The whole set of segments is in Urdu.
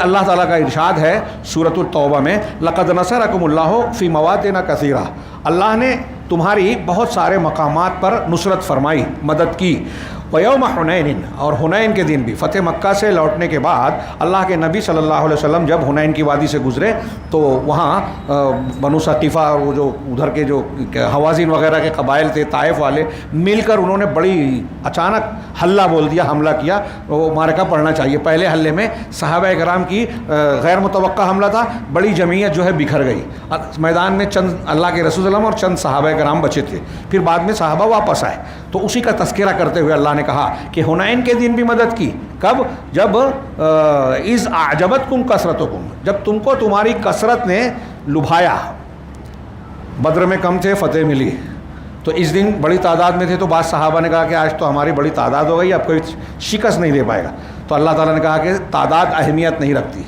اللہ تعالیٰ کا ارشاد ہے سورۃ التوبہ میں، لقد نصرکم اللہ فی مواطن کثیرہ، اللہ نے تمہاری بہت سارے مقامات پر نصرت فرمائی، مدد کی. ویوم حنین، اور حنین کے دن بھی. فتح مکہ سے لوٹنے کے بعد اللہ کے نبی صلی اللہ علیہ وسلم جب حنین کی وادی سے گزرے تو وہاں بنو ثقیفہ اور وہ جو ادھر کے جو حوازن وغیرہ کے قبائل تھے، طائف والے، مل کر انہوں نے بڑی اچانک حلہ بول دیا، حملہ کیا. وہ معرکہ پڑھنا چاہیے. پہلے حلے میں صحابہ کرام کی غیر متوقع حملہ تھا، بڑی جمعیت جو ہے بکھر گئی. میدان میں چند اللہ کے رسول اور چند صحابہ کرام بچے تھے. پھر بعد میں صحابہ واپس آئے. تو اسی کا تذکرہ کرتے ہوئے اللہ نے کہا کہ حنین کے دن بھی مدد کی. کب؟ جب اذ اعجبتکم کثرتکم، جب تم کو تمہاری کثرت نے لبھایا. بدر میں کم تھے، فتح ملی. تو اس دن بڑی تعداد میں تھے، تو بعض صحابہ نے کہا کہ آج تو ہماری بڑی تعداد ہو گئی، اب کوئی شکست نہیں دے پائے گا. تو اللہ تعالیٰ نے کہا کہ تعداد اہمیت نہیں رکھتی.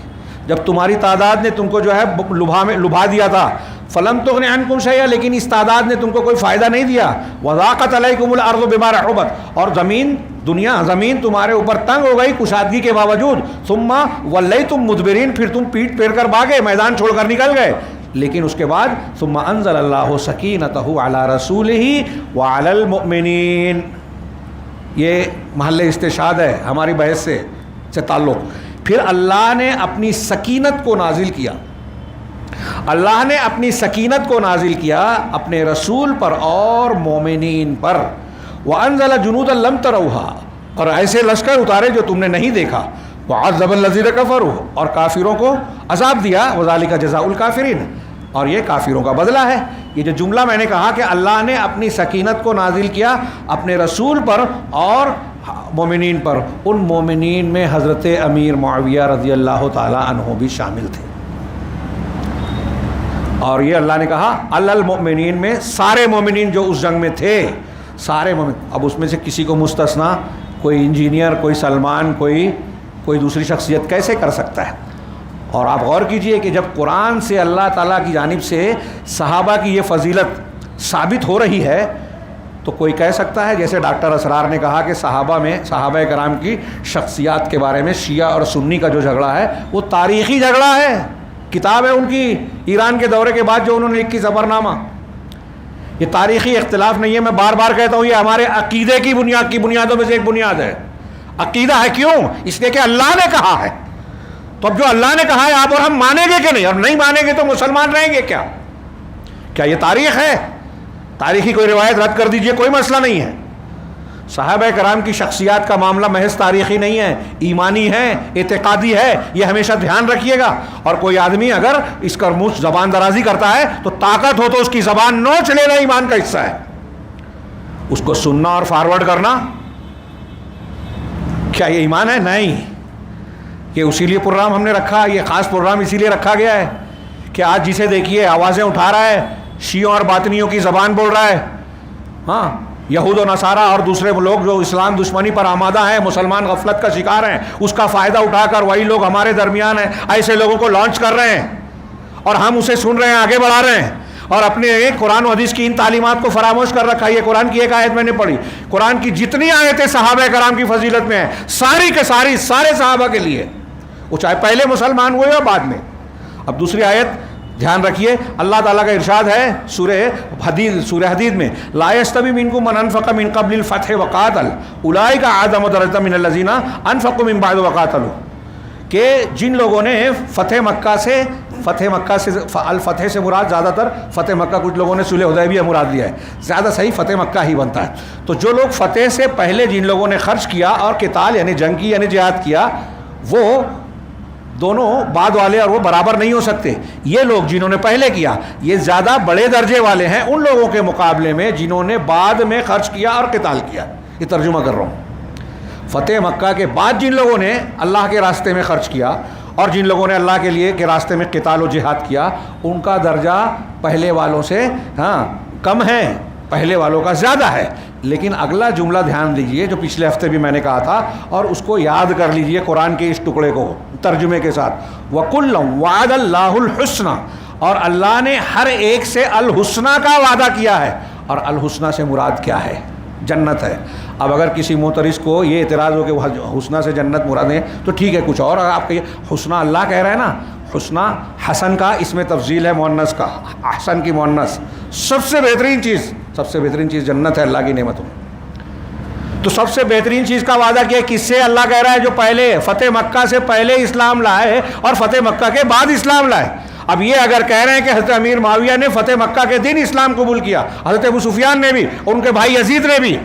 جب تمہاری تعداد نے تم کو جو ہے لبھا دیا تھا، فلم تغن عنکم شیئا، لیکن اس تعداد نے تم کو کوئی فائدہ نہیں دیا. وضاقت علیکم الارض بما رحبت، اور زمین تمہارے اوپر تنگ ہو گئی کشادگی کے باوجود. ثم ولیتم مدبرین، پھر تم پیٹ پھیر کر بھاگے، میدان چھوڑ کر نکل گئے. لیکن اس کے بعد ثم انزل اللہ سکینتہ علی رسولہ وعلی المؤمنین. یہ محل استشہاد ہے ہماری بحث سے تعلق. پھر اللہ نے اپنی سکینت کو نازل کیا. اللہ نے اپنی سکینت کو نازل کیا اپنے رسول پر اور مومنین پر. وَأَنزَلَ جُنُودًا لَمْ تَرَوْهَا، اور ایسے لشکر اتارے جو تم نے نہیں دیکھا. وَعَذَّبَ الَّذِينَ كَفَرُوا، اور کافروں کو عذاب دیا. وَذَلِكَ جَزَاءُ الْكَافِرِينَ، اور یہ کافروں کا بدلہ ہے. یہ جو جملہ میں نے کہا کہ اللہ نے اپنی سکینت کو نازل کیا اپنے رسول پر اور مومنین پر، ان مومنین میں حضرت امیر معاویہ رضی اللہ تعالی عنہ بھی شامل تھے. اور یہ اللہ نے کہا المؤمنین میں سارے مومنین جو اس جنگ میں تھے، سارے مومن. اب اس میں سے کسی کو مستثنا، کوئی انجینئر، کوئی سلمان، کوئی دوسری شخصیت کیسے کر سکتا ہے؟ اور آپ غور کیجئے کہ جب قرآن سے اللہ تعالیٰ کی جانب سے صحابہ کی یہ فضیلت ثابت ہو رہی ہے تو کوئی کہہ سکتا ہے، جیسے ڈاکٹر اسرار نے کہا کہ صحابہ کرام کی شخصیات کے بارے میں شیعہ اور سنی کا جو جھگڑا ہے وہ تاریخی جھگڑا ہے. کتاب ہے ان کی ایران کے دورے کے بعد جو انہوں نے لکھی ظفرنامہ. یہ تاریخی اختلاف نہیں ہے. میں بار بار کہتا ہوں یہ ہمارے عقیدے کی بنیادوں میں سے ایک بنیاد ہے. عقیدہ ہے کیوں؟ اس لیے کہ اللہ نے کہا ہے. تو اب جو اللہ نے کہا ہے آپ اور ہم مانیں گے کہ نہیں؟ اور نہیں مانیں گے تو مسلمان رہیں گے کیا یہ تاریخ ہے؟ تاریخی کوئی روایت رد کر دیجئے، کوئی مسئلہ نہیں ہے. صحابہ کرام کی شخصیات کا معاملہ محض تاریخی نہیں ہے، ایمانی ہے، اعتقادی ہے. یہ ہمیشہ دھیان رکھیے گا. اور کوئی آدمی اگر اس کا منہ زبان درازی کرتا ہے تو طاقت ہو تو اس کی زبان نوچ لینا ایمان کا حصہ ہے. اس کو سننا اور فارورڈ کرنا کیا یہ ایمان ہے؟ نہیں. یہ اسی لیے پروگرام ہم نے رکھا، یہ خاص پروگرام اسی لیے رکھا گیا ہے کہ آج جسے دیکھیے آوازیں اٹھا رہا ہے، شیعوں اور باطنیوں کی زبان بول رہا ہے. ہاں، یہود و نصارہ اور دوسرے لوگ جو اسلام دشمنی پر آمادہ ہیں، مسلمان غفلت کا شکار ہیں، اس کا فائدہ اٹھا کر وہی لوگ ہمارے درمیان ہیں ایسے لوگوں کو لانچ کر رہے ہیں اور ہم اسے سن رہے ہیں، آگے بڑھا رہے ہیں. اور اپنے قرآن و حدیث کی ان تعلیمات کو فراموش کر رکھا. یہ قرآن کی ایک آیت میں نے پڑھی، قرآن کی جتنی آیتیں صحابہ کرام کی فضیلت میں ہیں ساری کے ساری سارے صحابہ کے لیے، وہ چاہے پہلے مسلمان ہوئے یا بعد میں. اب دوسری آیت دھیان رکھیے، اللہ تعالیٰ کا ارشاد ہے سورہ حدید میں، لا یستوی منکم من انفق من قبل الفتح وقاتل اولئک اعظم درجۃ من الذین انفقوا من بعد وقاتلوا، کہ جن لوگوں نے فتح مکہ سے الفتح سے مراد زیادہ تر فتح مکہ، کچھ لوگوں نے صلح حدیبیہ مراد لیا ہے، زیادہ صحیح فتح مکہ ہی بنتا ہے. تو جو لوگ فتح سے پہلے جن لوگوں نے خرچ کیا اور قتال یعنی جنگ کی یعنی جہاد کیا، وہ دونوں بعد والے اور وہ برابر نہیں ہو سکتے. یہ لوگ جنہوں نے پہلے کیا یہ زیادہ بڑے درجے والے ہیں ان لوگوں کے مقابلے میں جنہوں نے بعد میں خرچ کیا اور قتال کیا. یہ ترجمہ کر رہا ہوں. فتح مکہ کے بعد جن لوگوں نے اللہ کے راستے میں خرچ کیا اور جن لوگوں نے اللہ کے لیے کے راستے میں قتال و جہاد کیا، ان کا درجہ پہلے والوں سے کم ہے، پہلے والوں کا زیادہ ہے. لیکن اگلا جملہ دھیان دیجئے جو پچھلے ہفتے بھی میں نے کہا تھا، اور اس کو یاد کر لیجئے قرآن کے اس ٹکڑے کو ترجمے کے ساتھ. وَكُلًّا وَعَدَ اللَّهُ الْحُسْنَى، اور اللہ نے ہر ایک سے الحسنہ کا وعدہ کیا ہے. اور الحسنہ سے مراد کیا ہے؟ جنت ہے. اب اگر کسی معترض کو یہ اعتراض ہو کہ وہ حسنہ سے جنت مراد ہے تو ٹھیک ہے کچھ اور، اگر آپ کہیے حسنہ اللہ کہہ رہا ہے نا، حسنہ حسن کا اس میں تفضیل ہے مؤنث کا، احسن کی مؤنث، سب سے بہترین چیز جنت ہے اللہ کی نعمتوں میں۔ تو سب سے بہترین چیز کا وعدہ کیا کس سے اللہ کہہ رہا ہے؟ جو پہلے فتح مکہ سے پہلے اسلام لائے اور فتح مکہ کے بعد اسلام لائے۔ اب یہ اگر کہہ رہے ہیں کہ حضرت امیر معاویہ نے فتح مکہ کے دن اسلام قبول کیا، حضرت ابو سفیان نے بھی اور ان کے بھائی یزید نے بھی،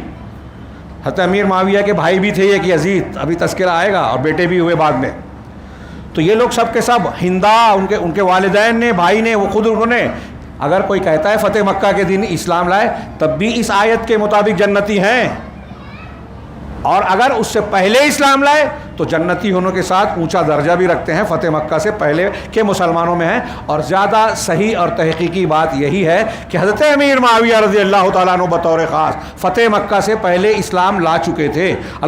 حضرت امیر معاویہ کے بھائی بھی تھے ایک یزید، ابھی تذکرہ آئے گا، اور بیٹے بھی ہوئے بعد میں، تو یہ لوگ سب کے سب ہندا ان کے والدین نے، بھائی نے، وہ خود انہوں نے، اگر کوئی کہتا ہے فتح مکہ کے دن اسلام لائے تب بھی اس آیت کے مطابق جنتی ہیں، اور اگر اس سے پہلے اسلام لائے تو جنتی ہونے کے ساتھ اونچا درجہ بھی رکھتے ہیں، فتح مکہ سے پہلے کے مسلمانوں میں ہیں۔ اور زیادہ صحیح اور تحقیقی بات یہی ہے کہ حضرت امیر معاویہ رضی اللہ تعالیٰ عنہ بطور خاص فتح مکہ سے پہلے اسلام لا چکے تھے۔ اللہ